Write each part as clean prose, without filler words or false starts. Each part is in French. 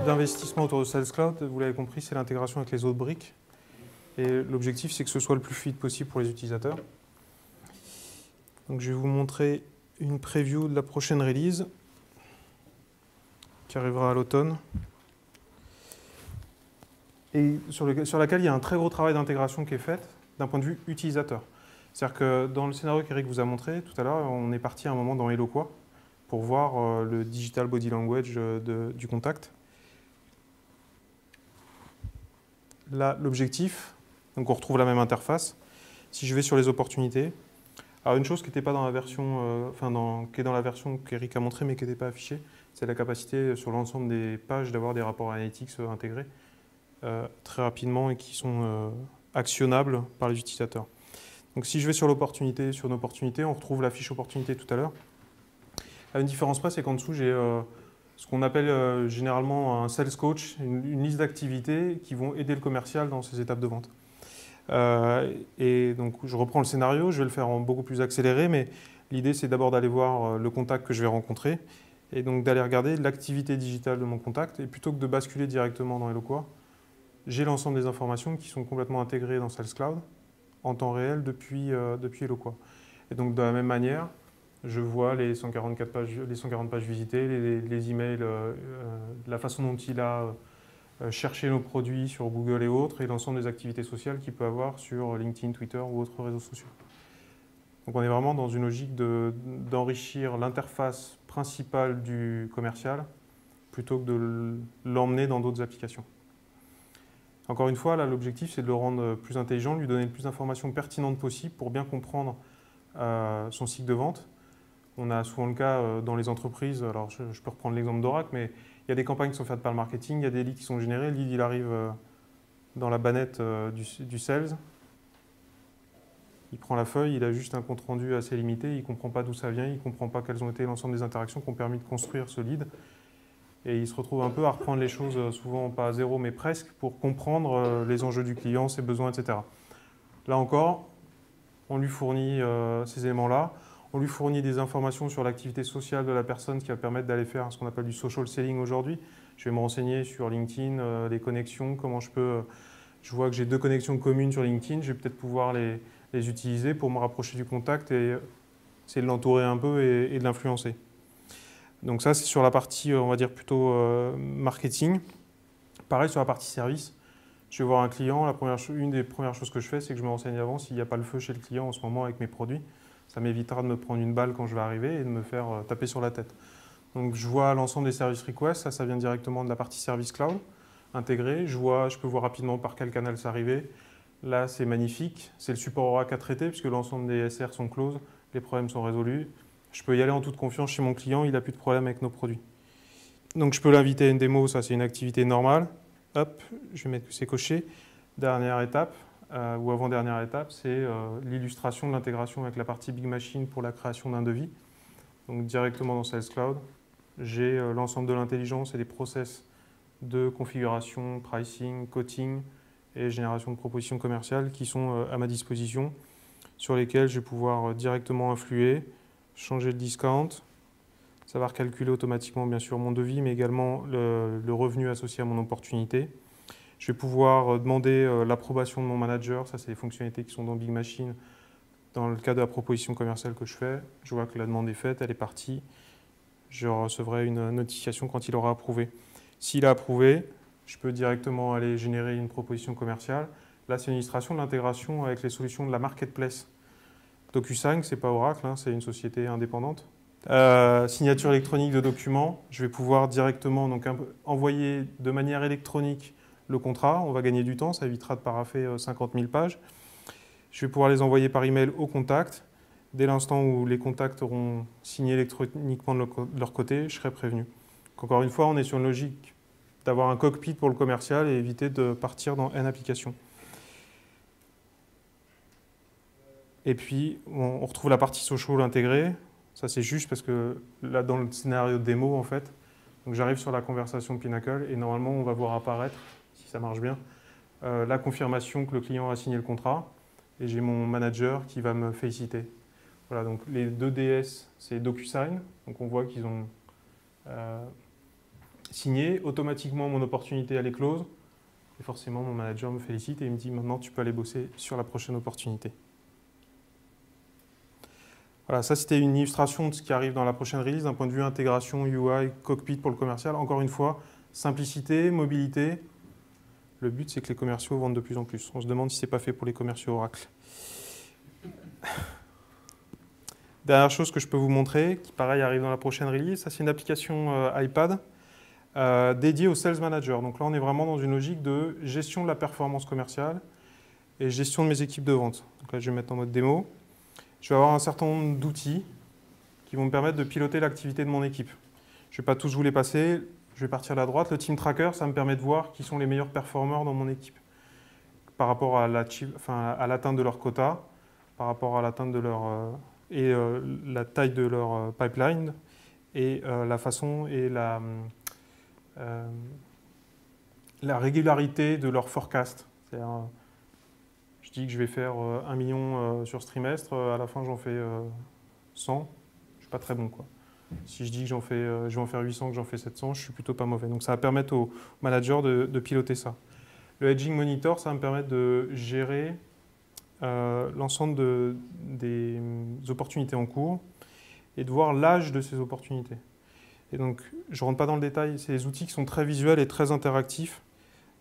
d'investissement autour de Sales Cloud, vous l'avez compris, c'est l'intégration avec les autres briques. Et l'objectif, c'est que ce soit le plus fluide possible pour les utilisateurs. Donc, je vais vous montrer une preview de la prochaine release qui arrivera à l'automne et sur laquelle il y a un très gros travail d'intégration qui est fait d'un point de vue utilisateur. C'est-à-dire que dans le scénario qu'Eric vous a montré tout à l'heure, on est parti à un moment dans Eloqua pour voir le digital body language du contact. Là, l'objectif, donc on retrouve la même interface. Si je vais sur les opportunités, alors une chose qui n'était pas dans la version, qui est dans la version qu'Eric a montrée mais qui n'était pas affichée, c'est la capacité sur l'ensemble des pages d'avoir des rapports analytics intégrés très rapidement et qui sont actionnables par les utilisateurs. Donc si je vais sur l'opportunité, sur une opportunité, on retrouve la fiche opportunité tout à l'heure. Une différence près, c'est qu'en dessous, j'ai ce qu'on appelle généralement un sales coach, une liste d'activités qui vont aider le commercial dans ses étapes de vente. Et donc, je reprends le scénario, je vais le faire en beaucoup plus accéléré, mais l'idée, c'est d'abord d'aller voir le contact que je vais rencontrer et donc d'aller regarder l'activité digitale de mon contact. Et plutôt que de basculer directement dans Eloqua, j'ai l'ensemble des informations qui sont complètement intégrées dans Sales Cloud en temps réel depuis Eloqua. Et donc, de la même manière, je vois les 140 pages visitées, les emails, la façon dont il a cherché nos produits sur Google et autres, et l'ensemble des activités sociales qu'il peut avoir sur LinkedIn, Twitter ou autres réseaux sociaux. Donc on est vraiment dans une logique d'enrichir l'interface principale du commercial plutôt que de l'emmener dans d'autres applications. Encore une fois, là, l'objectif, c'est de le rendre plus intelligent, de lui donner le plus d'informations pertinentes possible pour bien comprendre son cycle de vente. On a souvent le cas dans les entreprises, alors je peux reprendre l'exemple d'Oracle, mais il y a des campagnes qui sont faites par le marketing, il y a des leads qui sont générés, le lead il arrive dans la bannette du sales, il prend la feuille, il a juste un compte rendu assez limité, il ne comprend pas d'où ça vient, il ne comprend pas quelles ont été l'ensemble des interactions qui ont permis de construire ce lead, et il se retrouve un peu à reprendre les choses, souvent pas à zéro, mais presque, pour comprendre les enjeux du client, ses besoins, etc. Là encore, on lui fournit ces éléments-là. On lui fournit des informations sur l'activité sociale de la personne qui va permettre d'aller faire ce qu'on appelle du social selling aujourd'hui. Je vais me renseigner sur LinkedIn, les connexions, comment je peux... Je vois que j'ai 2 connexions communes sur LinkedIn, je vais peut-être pouvoir les utiliser pour me rapprocher du contact et essayer de l'entourer un peu et de l'influencer. Donc ça, c'est sur la partie, on va dire, plutôt marketing. Pareil sur la partie service. Je vais voir un client, une des premières choses que je fais, c'est que je me renseigne avant s'il n'y a pas le feu chez le client en ce moment avec mes produits. Ça m'évitera de me prendre une balle quand je vais arriver et de me faire taper sur la tête. Donc je vois l'ensemble des service requests, ça vient directement de la partie service cloud intégrée. Je peux voir rapidement par quel canal c'est arrivé. Là, c'est magnifique. C'est le support Oracle à traiter puisque l'ensemble des SR sont closes, les problèmes sont résolus. Je peux y aller en toute confiance chez mon client, il n'a plus de problème avec nos produits. Donc je peux l'inviter à une démo, ça c'est une activité normale. Hop, je vais mettre que c'est coché. Dernière étape, ou avant-dernière étape, c'est l'illustration de l'intégration avec la partie Big Machine pour la création d'un devis. Donc directement dans Sales Cloud, j'ai l'ensemble de l'intelligence et des process de configuration, pricing, quoting et génération de propositions commerciales qui sont à ma disposition, sur lesquelles je vais pouvoir directement influer, changer le discount, savoir calculer automatiquement bien sûr mon devis, mais également le revenu associé à mon opportunité. Je vais pouvoir demander l'approbation de mon manager, ça c'est les fonctionnalités qui sont dans Big Machine. Dans le cas de la proposition commerciale que je fais, je vois que la demande est faite, elle est partie. Je recevrai une notification quand il aura approuvé. S'il a approuvé, je peux directement aller générer une proposition commerciale. Là, c'est une illustration de l'intégration avec les solutions de la marketplace. DocuSign, ce n'est pas Oracle, hein, c'est une société indépendante. Signature électronique de documents, je vais pouvoir directement donc, envoyer de manière électronique le contrat. On va gagner du temps, ça évitera de paraffer 50 000 pages. Je vais pouvoir les envoyer par email au contact. Dès l'instant où les contacts auront signé électroniquement de leur côté, je serai prévenu. Donc, encore une fois, on est sur une logique d'avoir un cockpit pour le commercial et éviter de partir dans N applications. Et puis, on retrouve la partie social intégrée. Ça, c'est juste parce que là, dans le scénario de démo, en fait, j'arrive sur la conversation Pinnacle et normalement, on va voir apparaître, si ça marche bien, la confirmation que le client a signé le contrat. Et j'ai mon manager qui va me féliciter. Voilà, donc les 2 DS, c'est DocuSign. Donc on voit qu'ils ont signé, automatiquement mon opportunité elle est close. Et forcément, mon manager me félicite et il me dit maintenant tu peux aller bosser sur la prochaine opportunité. Voilà, ça c'était une illustration de ce qui arrive dans la prochaine release d'un point de vue intégration UI, cockpit pour le commercial. Encore une fois, simplicité, mobilité. Le but c'est que les commerciaux vendent de plus en plus. On se demande si c'est pas fait pour les commerciaux Oracle. Dernière chose que je peux vous montrer, qui pareil arrive dans la prochaine release, ça c'est une application iPad dédiée au Sales Manager. Donc là on est vraiment dans une logique de gestion de la performance commerciale et gestion de mes équipes de vente. Donc là je vais me mettre en mode démo. Je vais avoir un certain nombre d'outils qui vont me permettre de piloter l'activité de mon équipe. Je ne vais pas tous vous les passer, je vais partir à la droite. Le Team Tracker, ça me permet de voir qui sont les meilleurs performeurs dans mon équipe par rapport à l'atteinte de leur quota, par rapport à l'atteinte de leur... la taille de leur pipeline et la façon et la régularité de leur forecast. C'est-à-dire, je dis que je vais faire 1 million sur ce trimestre, à la fin j'en fais 100, je ne suis pas très bon, quoi. Si je dis que je vais en faire 800, que j'en fais 700, je suis plutôt pas mauvais. Donc ça va permettre au manager de piloter ça. Le Hedging Monitor, ça va me permettre de gérer l'ensemble des opportunités en cours et de voir l'âge de ces opportunités. Et donc, je ne rentre pas dans le détail, c'est des outils qui sont très visuels et très interactifs,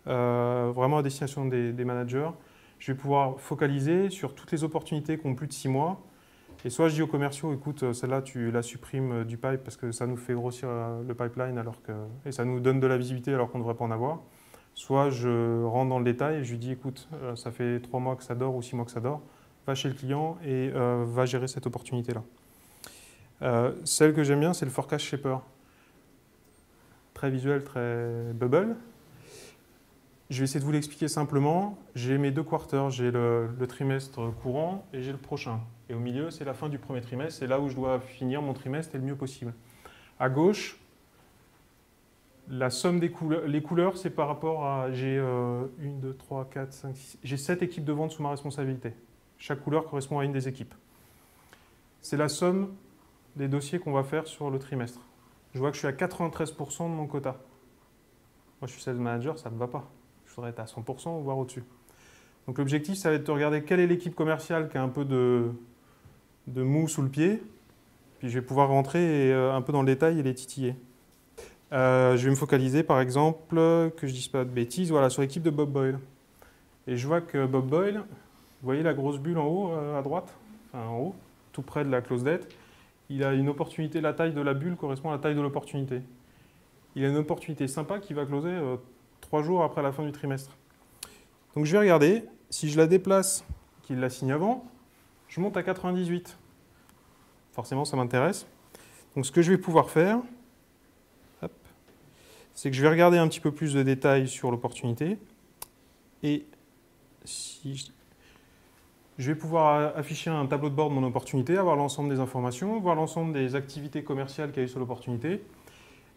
vraiment à destination des managers. Je vais pouvoir focaliser sur toutes les opportunités qui ont plus de 6 mois. Et soit je dis aux commerciaux, écoute, celle-là, tu la supprimes du pipe parce que ça nous fait grossir le pipeline et ça nous donne de la visibilité alors qu'on ne devrait pas en avoir. Soit je rentre dans le détail et je lui dis, écoute, ça fait 3 mois que ça dort ou 6 mois que ça dort, va chez le client et va gérer cette opportunité-là. Celle que j'aime bien, c'est le Forecast Shaper. Très visuel, très bubble. Je vais essayer de vous l'expliquer simplement. J'ai mes 2 quarters, j'ai le trimestre courant et j'ai le prochain. Et au milieu, c'est la fin du premier trimestre, c'est là où je dois finir mon trimestre et le mieux possible. À gauche, la somme des couleurs, les couleurs, c'est par rapport à, j'ai 1, 2, 3, 4, 5, 6, j'ai 7 équipes de vente sous ma responsabilité. Chaque couleur correspond à une des équipes. C'est la somme des dossiers qu'on va faire sur le trimestre. Je vois que je suis à 93% de mon quota. Moi, je suis sales manager, ça ne me va pas. Je voudrais être à 100% ou voire au-dessus. Donc l'objectif, ça va être de regarder quelle est l'équipe commerciale qui a un peu de mou sous le pied. Puis je vais pouvoir rentrer un peu dans le détail et les titiller. Je vais me focaliser, par exemple, que je ne dise pas de bêtises, voilà, sur l'équipe de Bob Boyle. Et je vois que Bob Boyle, vous voyez la grosse bulle en haut, à droite, enfin en haut, tout près de la close date, il a une opportunité, la taille de la bulle correspond à la taille de l'opportunité. Il a une opportunité sympa qui va closer 3 jours après la fin du trimestre. Donc je vais regarder, si je la déplace, qu'il la signe avant, je monte à 98. Forcément, ça m'intéresse. Donc ce que je vais pouvoir faire, c'est que je vais regarder un petit peu plus de détails sur l'opportunité. Et si je vais pouvoir afficher un tableau de bord de mon opportunité, avoir l'ensemble des informations, voir l'ensemble des activités commerciales qu'il y a eu sur l'opportunité.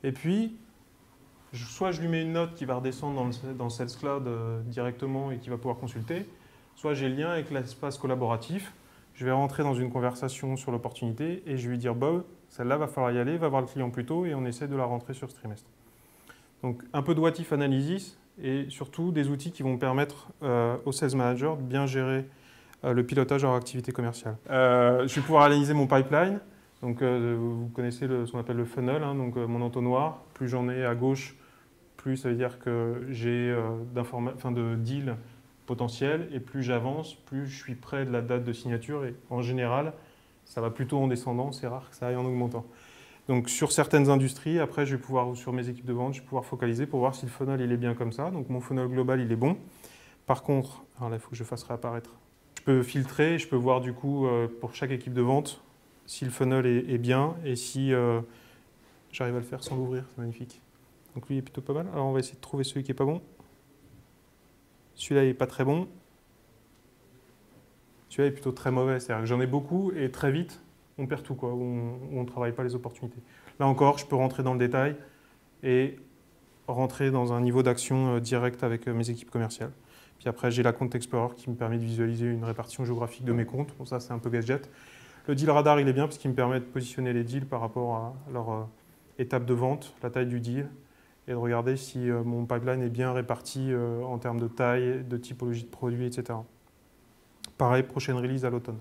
Et puis, soit je lui mets une note qui va redescendre dans Sales Cloud directement et qui va pouvoir consulter, soit j'ai le lien avec l'espace collaboratif. Je vais rentrer dans une conversation sur l'opportunité et je vais lui dire « Bob, celle-là, va falloir y aller, va voir le client plus tôt et on essaie de la rentrer sur ce trimestre ». Donc un peu de what if analysis et surtout des outils qui vont permettre au sales manager de bien gérer le pilotage de leur activité commerciale. Je vais pouvoir analyser mon pipeline. Donc vous connaissez ce qu'on appelle le funnel, hein, donc mon entonnoir. Plus j'en ai à gauche, plus ça veut dire que j'ai de deals potentiels et plus j'avance, plus je suis près de la date de signature et en général, ça va plutôt en descendant, c'est rare que ça aille en augmentant. Donc sur certaines industries, après je vais pouvoir, sur mes équipes de vente, je vais pouvoir focaliser pour voir si le funnel il est bien comme ça. Donc mon funnel global il est bon. Par contre, alors là il faut que je fasse réapparaître. Je peux filtrer, je peux voir du coup pour chaque équipe de vente si le funnel est bien et si j'arrive à le faire sans l'ouvrir, c'est magnifique. Donc lui il est plutôt pas mal. Alors on va essayer de trouver celui qui est pas bon. Celui-là il est pas très bon. Celui-là est plutôt très mauvais, c'est-à-dire que j'en ai beaucoup et très vite on perd tout, quoi, on ne travaille pas les opportunités. Là encore, je peux rentrer dans le détail et rentrer dans un niveau d'action direct avec mes équipes commerciales. Puis après, j'ai la Compte Explorer qui me permet de visualiser une répartition géographique de mes comptes. Bon, ça, c'est un peu gadget. Le Deal Radar, il est bien parce qu'il me permet de positionner les deals par rapport à leur étape de vente, la taille du deal et de regarder si mon pipeline est bien réparti en termes de taille, de typologie de produit, etc. Pareil, prochaine release à l'automne.